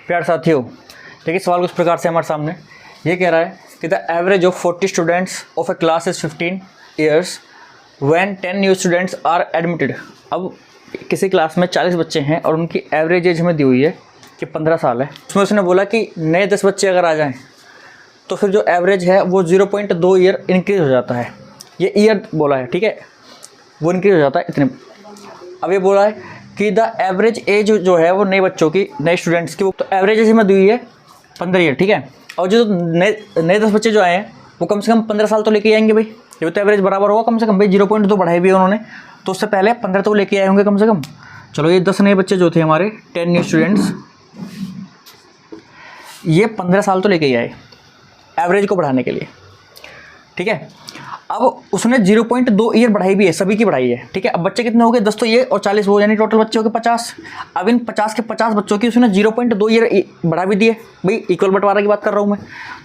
प्यारे साथियों, देखिए सवाल कुछ प्रकार से हमारे सामने ये कह रहा है कि the average of 40 students of a class is 15 years when 10 new students are admitted. अब किसी क्लास में 40 बच्चे हैं और उनकी एवरेज एज हमें दी हुई है कि 15 साल है। उसमें उसने बोला कि नए 10 बच्चे अगर आ जाएं तो फिर जो एवरेज है वो 0.2 ईयर इंक्रीज़ हो जाता है। ये ईयर बोला है, ठीक है, वो इंक्रीज़ हो जाता है इतने। अब ये बोला है कि द एवरेज एज जो है वो नए बच्चों की, नए स्टूडेंट्स की, तो एवरेज एज हमें दी हुई है 15 ईयर, ठीक है। और जो नए 10 बच्चे जो आए हैं वो कम से कम 15 साल तो लेके आएंगे भाई, ये तो एवरेज बराबर होगा कम से कम भाई। 0.2 बढ़ाई भी है उन्होंने, तो उससे पहले 15 तो लेके आए होंगे कम से कम। चलो ये 10 नए बच्चे जो थे हमारे, 10 न्यू स्टूडेंट्स, ये 15 साल तो लेके ही आए एवरेज को बढ़ाने के लिए, ठीक है। अब उसने 0.2 ईयर बढ़ाई भी है, सभी की बढ़ाई है, ठीक है। अब बच्चे कितने हो गए, 10 तो ये और 40 वो, यानी टोटल बच्चे हो गए 50। अब इन 50 के 50 बच्चों की उसने 0.2 ईयर बढ़ा भी दिए भाई। इक्वल बंटवारा की बात कर रहा हूँ मैं,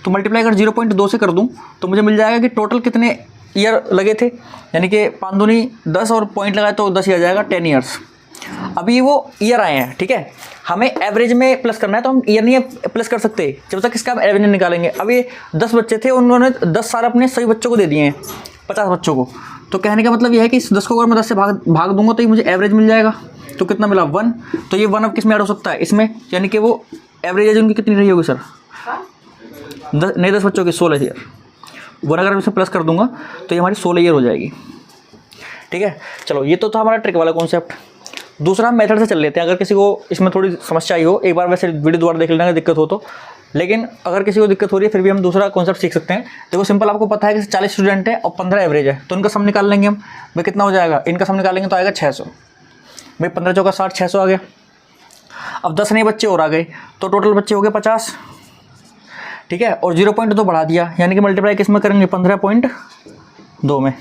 तो मल्टीप्लाई अगर 0.2 से कर दूँ तो मुझे मिल जाएगा कि टोटल कितने ईयर लगे थे, यानी कि 5 दूनी 10 और पॉइंट लगाए तो 10 ही आ जाएगा, 10 ईयर्स। अभी वो ईयर आए हैं, ठीक है। हमें एवरेज में प्लस करना है तो हम ईयर नहीं प्लस कर सकते जब तक इसका एवरेज नहीं निकालेंगे। अब ये 10 बच्चे थे, उन्होंने 10 साल अपने सभी बच्चों को दे दिए हैं, 50 बच्चों को। तो कहने का मतलब ये है कि इस 10 को अगर मैं 10 से भाग दूंगा तो ये मुझे एवरेज मिल जाएगा। तो कितना मिला, 1। तो ये 1 अब किस में ऐड हो सकता है, इसमें, यानी कि वो एवरेज एज उनकी कितनी रही होगी सर, नए 10 बच्चों की 16 ईयर। 1 अगर मैं इसमें प्लस कर दूंगा तो ये हमारी 16 ईयर हो जाएगी, ठीक है। चलो ये तो था हमारा ट्रिक वाला कॉन्सेप्ट। दूसरा मेथड से चल लेते हैं। अगर किसी को इसमें थोड़ी समस्या आई हो, एक बार वैसे वीडियो दोबारा देख लेना अगर दिक्कत हो तो, लेकिन अगर किसी को दिक्कत हो रही है फिर भी हम दूसरा कॉन्सेप्ट सीख सकते हैं। देखो सिंपल, आपको पता है कि 40 स्टूडेंट है और 15 एवरेज है, तो इनका सम निकाल लेंगे हम भाई। कितना हो जाएगा, इनका सम निकालेंगे तो आएगा 600 भाई। 15 चौका 60, 600 आ गया। अब 10 नए बच्चे और आ गए तो टोटल बच्चे हो गए 50, ठीक है। और 0.2 बढ़ा दिया, यानी कि मल्टीप्लाई किस में करेंगे, 15.2 में,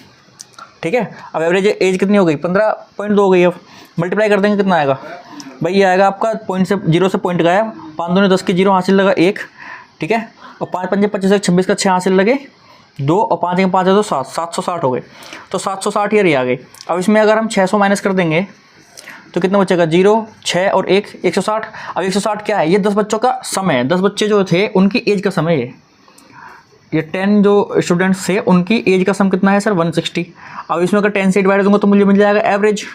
ठीक है। अब एवरेज एज कितनी हो गई, 15.2 हो गई। अब मल्टीप्लाई कर देंगे, कितना आएगा भाई, ये आएगा आपका पॉइंट से, 0 से पॉइंट गया, 5 दूनी 10 की 0 हासिल लगा 1, ठीक है। और 5 पंजे 25, 26 का 6 हासिल लगे 2, और 5 के 5 है तो 7, 760 हो गए। तो 760 ईयर ही आ गई। अब इसमें अगर हम 600 माइनस कर देंगे तो कितना बचेगा, 0, 6 और 1, 160। अब 160 क्या है, ये 10 बच्चों का सम है। 10 बच्चे जो थे उनकी एज का सम है ये 10 जो स्टूडेंट्स थे उनकी एज का सम कितना है सर, 160। अब इसमें अगर 10 से डिवाइड दूंगा तो मुझे मिल जाएगा एवरेज,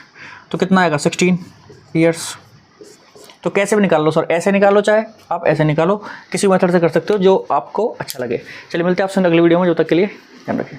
तो कितना आएगा, 16 ईयर्स। तो कैसे भी निकाल लो सर, ऐसे निकालो चाहे आप ऐसे निकालो, किसी मेथड से कर सकते हो जो आपको अच्छा लगे। चलिए मिलते हैं आपसे अगली वीडियो में, जब तक के लिए ध्यान रखें।